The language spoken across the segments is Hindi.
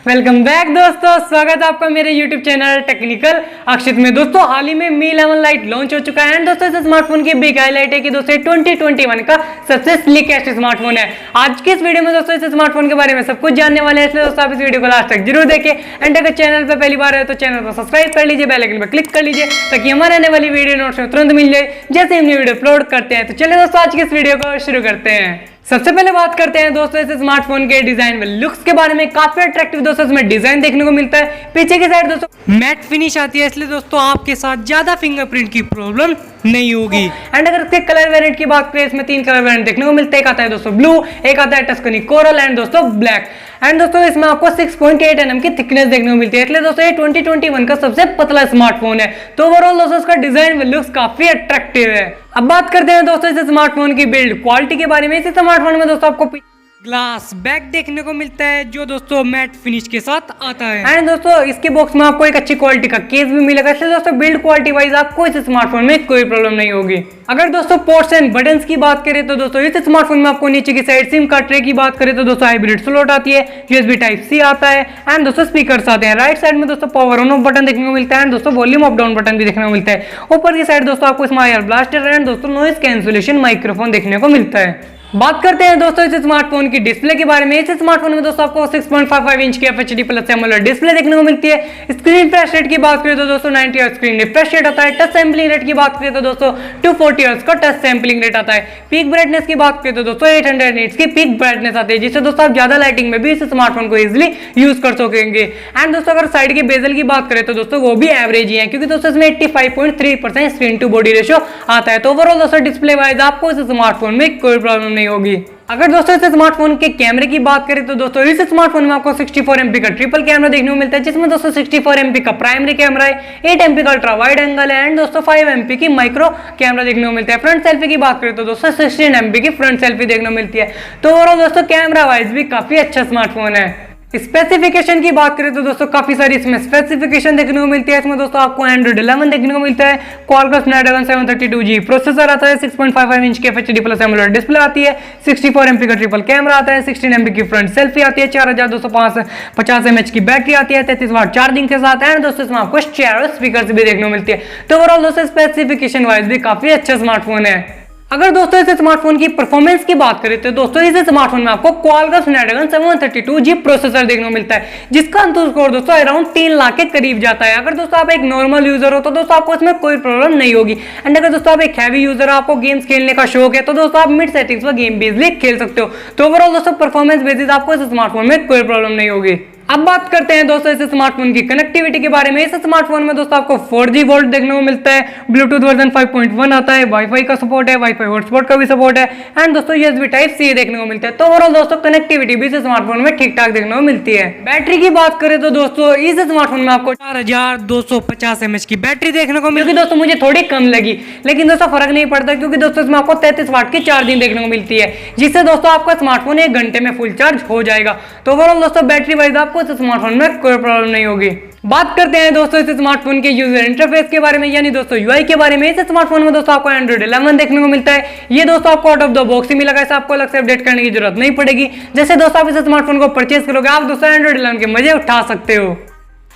वेलकम बैक दोस्तों, स्वागत है आपका मेरे YouTube चैनल टेक्निकल अक्षित में। दोस्तों हाल ही में मी 11 लाइट लॉन्च हो चुका है एंड दोस्तों इस स्मार्टफोन की बिग हाईलाइट है कि दोस्तों 2021 का सबसे स्लीकेस्ट स्मार्टफोन है। आज की इस वीडियो में दोस्तों इस स्मार्टफोन के बारे में सब कुछ जानने वाले हैं, इसलिए दोस्तों आप इस वीडियो को लास्ट तक जरूर देखें एंड अगर चैनल पर पहली बार है तो चैनल को सब्सक्राइब कर लीजिए, बेल आइकन पर क्लिक कर लीजिए ताकि हमारे आने वाली वीडियो नोटिफिकेशन तुरंत मिल जाए जैसे हम वीडियो अपलोड करते हैं। तो चलिए दोस्तों आज की इस वीडियो को शुरू करते हैं। सबसे पहले बात करते हैं दोस्तों इस स्मार्टफोन के डिजाइन व लुक्स के बारे में। काफी अट्रैक्टिव दोस्तों इसमें डिजाइन देखने को मिलता है। पीछे की साइड दोस्तों मैट फिनिश आती है, इसलिए दोस्तों आपके साथ ज्यादा फिंगरप्रिंट की प्रॉब्लम नहीं होगी। एंड अगर इसके कलर वेरिएंट की बात करें, इसमें 3 कलर वेरिएंट देखने को मिलते हैं। एक आता है दोस्तों ब्लू, एक आता है टस्कनी कोरल एंड दोस्तों ब्लैक। एंड दोस्तों इसमें आपको 6.8 mm की थिकनेस देखने को मिलती है, इसलिए दोस्तों ये 2021 का सबसे पतला स्मार्टफोन है। तो ओवरऑल दोस्तों इसका डिजाइन व लुक्स काफी अट्रैक्टिव है। अब बात करते हैं दोस्तों इस स्मार्टफोन की बिल्ड क्वालिटी के बारे में। इस स्मार्टफोन में दोस्तों आपको ग्लास बैक देखने को मिलता है जो दोस्तों मैट फिनिश के साथ आता है। एंड दोस्तों इसके बॉक्स में आपको एक अच्छी क्वालिटी का केस भी मिलेगा, इसलिए दोस्तों बिल्ड क्वालिटी वाइज आपको इस स्मार्टफोन में कोई प्रॉब्लम नहीं होगी। अगर दोस्तों पोर्ट्स एंड बटन्स की बात करें तो दोस्तों इस स्मार्टफोन में आपको नीचे की साइड सिम कार्ड ट्रे की बात करें तो दोस्तों हाइब्रिड स्लॉट आती है, USB टाइप C आता है एंड दोस्तों स्पीकर्स आते हैं। राइट साइड में दोस्तों पावर ऑन ऑफ बटन देखने को मिलता है एंड दोस्तों वॉल्यूम अप डाउन बटन भी देखने को मिलता है। ऊपर की साइड दोस्तों आपको स्मार्ट एयर ब्लास्टर एंड दोस्तों नॉइज कैंसलेशन माइक्रोफोन देखने को मिलता है। बात करते हैं दोस्तों इस स्मार्टफोन की डिस्प्ले के बारे में। इस स्मार्टफोन में दोस्तों आपको 6.55 इंच की FHD+ एमोलेड डिस्प्ले देखने को मिलती है। स्क्रीन रिफ्रेश रेट की बात करें तो दोस्तों 90 हर्ट्ज स्क्रीन रिफ्रेश रेट आता है। टच सैंपलिंग रेट की बात करें तो दोस्तों 240 हर्ट्ज का टच सैंपलिंग रेट आता है। पीक ब्राइटनेस की बात करें तो दोस्तों 800 निट्स की पीक ब्राइटनेस आती है, जिससे दोस्तों आप ज्यादा लाइटिंग में भी इस स्मार्टफोन को इजिली यूज कर सकेंगे। एंड दोस्तों अगर साइड के बेजल की बात करें तो दोस्तों वो भी एवरेज ही है, क्योंकि दोस्तों इसमें 85.3% स्क्रीन टू बॉडी रेशियो आता है। तो ओवरऑल दोस्तों डिस्प्ले वाइज आपको इस स्मार्टफोन में कोई प्रॉब्लम नहीं होगी। अगर दोस्तों इस स्मार्टफोन के कैमरे की बात करें तो दोस्तों इस स्मार्टफोन में आपको 64 MP का ट्रिपल कैमरा देखने को मिलता है, जिसमें दोस्तों 64 MP का प्राइमरी कैमरा है, 8 MP का अल्ट्रा वाइड एंगल है एंड दोस्तों 5 MP की माइक्रो कैमरा देखने को मिलता है। फ्रंट सेल्फी की बात करें तो दोस्तों 16 MP की फ्रंट सेल्फी देखने को मिलती है। तो ओवरऑल दोस्तों कैमरा वाइज भी काफी अच्छा स्मार्टफोन है। स्पेसिफिकेशन की बात करें तो दोस्तों काफी सारी इसमें स्पेसिफिकेशन देखने को मिलती है। इसमें दोस्तों आपको एंड्रॉइड 11 देखने को मिलता है, क्वालकॉम स्नैपड्रैगन 732G प्रोसेसर आता है, 6.55 इंच की FHD+ एमोलेड डिस्प्ले आती है, 64 MP का ट्रिपल कैमरा आता है, 16 MP की फ्रंट सेल्फी आती है, 4250 mAh की बैटरी आती है 33 वाट चार्जिंग के साथ एंड दोस्तों इसमें आपको स्टेरियो स्पीकर्स भी देखने को मिलती है। तो ओवरऑल दोस्तों स्पेसिफिकेशन वाइज भी काफी अच्छा स्मार्टफोन है। अगर दोस्तों इस स्मार्टफोन की परफॉर्मेंस की बात करें तो दोस्तों इस स्मार्टफोन में आपको क्वालकॉम स्नैपड्रैगन 732G प्रोसेसर देखने को मिलता है, जिसका अंतुर स्कोर दोस्तों अराउंड 3 लाख के करीब जाता है। अगर दोस्तों आप एक नॉर्मल यूजर हो तो दोस्तों आपको इसमें कोई प्रॉब्लम नहीं होगी। एंड अगर दोस्तों आप एक हैवी यूजर हो, आपको गेम्स खेलने का शौक है, तो दोस्तों आप मिड सेटिंग्स पर गेम भी इजीली खेल सकते हो। तो ओवरऑल दोस्तों परफॉर्मेंस बेसिस आपको इस स्मार्टफोन में कोई प्रॉब्लम नहीं होगी। अब बात करते हैं दोस्तों इस स्मार्टफोन की कनेक्टिविटी के बारे में। इस स्मार्टफोन में दोस्तों आपको 4G वोल्ट देखने को मिलता है, ब्लूटूथ वर्जन 5.1 आता है, वाईफाई का सपोर्ट है, वाईफाई हॉटस्पॉट का भी सपोर्ट है एंड दोस्तों USB टाइप C देखने को मिलता है। तो ओवरऑल दोस्तों कनेक्टिविटी भी इस स्मार्टफोन में ठीक ठाक देखने को मिलती है। बैटरी की बात करें तो दोस्तों इस स्मार्टफोन में आपको 4250 mAh की बैटरी देखने को मिलती है। दोस्तों मुझे थोड़ी कम लगी, लेकिन दोस्तों फर्क नहीं पड़ता, क्योंकि दोस्तों इसमें आपको 33 वाट की चार्जिंग देखने को मिलती है, जिससे दोस्तों आपका स्मार्टफोन 1 घंटे में फुल चार्ज हो जाएगा। तो ओवरऑल दोस्तों बैटरी वाइज आपको इस स्मार्टफोन में कोई प्रॉब्लम नहीं होगी। बात करते हैं दोस्तों इस स्मार्टफोन के यूजर इंटरफेस के बारे में, यानी दोस्तों UI के बारे में। इस स्मार्टफोन में दोस्तों आपको एंड्रॉइड 11 देखने को मिलता है। ये दोस्तों आपको आउट ऑफ द बॉक्स ही मिला, ऐसा आपको अलग से अपडेट करने की जरूरत नहीं पड़ेगी। जैसे दोस्तों आप इस स्मार्टफोन को परचेज करोगे, आप दोस्तों एंड्रॉइड 11 के मजे उठा सकते हो।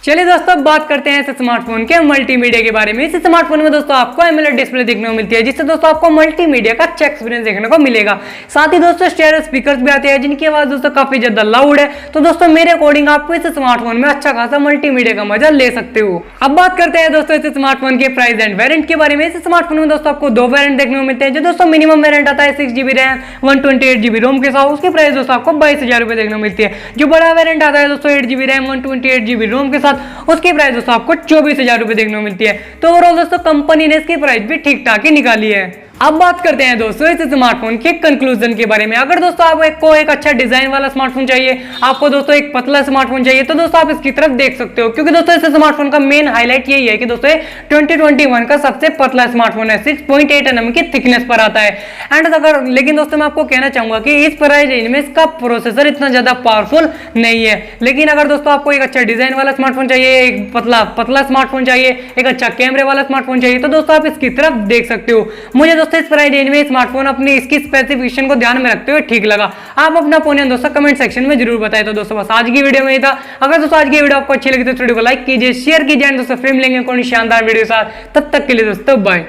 चलिए दोस्तों अब बात करते हैं इस स्मार्टफोन के मल्टीमीडिया के बारे में। इस स्मार्टफोन में दोस्तों आपको एमोलेड डिस्प्ले देखने को मिलती है, जिससे दोस्तों आपको मल्टीमीडिया का अच्छा एक्सपीरियंस देखने को मिलेगा। साथ ही दोस्तों स्टेरियो स्पीकर्स भी आते हैं, जिनकी आवाज दोस्तों काफी ज्यादा लाउड है। तो दोस्तों मेरे अकॉर्डिंग आपको इस स्मार्टफोन में अच्छा खासा मल्टीमीडिया का मजा ले सकते हो। अब बात करते हैं दोस्तों इस स्मार्टफोन के प्राइस एंड वेरिएंट के बारे में। इस स्मार्टफोन में दोस्तों आपको 2 वेरिएंट देखने को मिलते हैं। जो दोस्तों मिनिमम वेरिएंट आता है 6GB रैम 128GB रोम के साथ, उसकी प्राइस दोस्तों आपको 22,000 रुपए देखने को मिलती है। जो बड़ा वेरिएंट आता है दोस्तों 8GB रैम 128GB रोम के साथ, उसकी प्राइस दोस्तों आपको 24,000 रुपए देखने को मिलती है। तो ओवरऑल दोस्तों कंपनी ने इसकी प्राइस भी ठीक ठाक ही निकाली है। अब बात करते हैं दोस्तों इस स्मार्टफोन के कंक्लूजन के बारे में। अगर दोस्तों आपको एक अच्छा डिजाइन वाला स्मार्टफोन चाहिए, आपको दोस्तों एक पतला स्मार्टफोन चाहिए, तो दोस्तों आप इसकी तरफ देख सकते हो, क्योंकि दोस्तों इस स्मार्टफोन का मेन हाईलाइट यही है कि दोस्तों 2021 का सबसे पतला स्मार्टफोन है, 6.8 mm की थिकनेस पर आता है। एंड अगर लेकिन दोस्तों मैं आपको कहना चाहूंगा कि इस प्राइस रेंज में इसका प्रोसेसर इतना ज्यादा पावरफुल नहीं है। लेकिन अगर दोस्तों आपको एक अच्छा डिजाइन वाला स्मार्टफोन चाहिए, एक पतला स्मार्टफोन चाहिए, एक अच्छा कैमरे वाला स्मार्टफोन चाहिए, तो दोस्तों आप इसकी तरफ देख सकते हो। मुझे दोस्तों दोस्तों इस प्राइस रेंज में स्मार्टफोन अपनी इसकी स्पेसिफिकेशन को ध्यान में रखते हुए ठीक लगा। आप अपना ओपिनियन दोस्तों कमेंट सेक्शन में जरूर बताएं। तो दोस्तों बस आज की वीडियो में ही था। अगर दोस्तों आज की वीडियो आपको अच्छी लगी तो वीडियो को लाइक कीजिए, शेयर कीजिए। दोस्तों फिर मिलेंगे कोई शानदार वीडियो के साथ, तब तक के लिए दोस्तों बाय।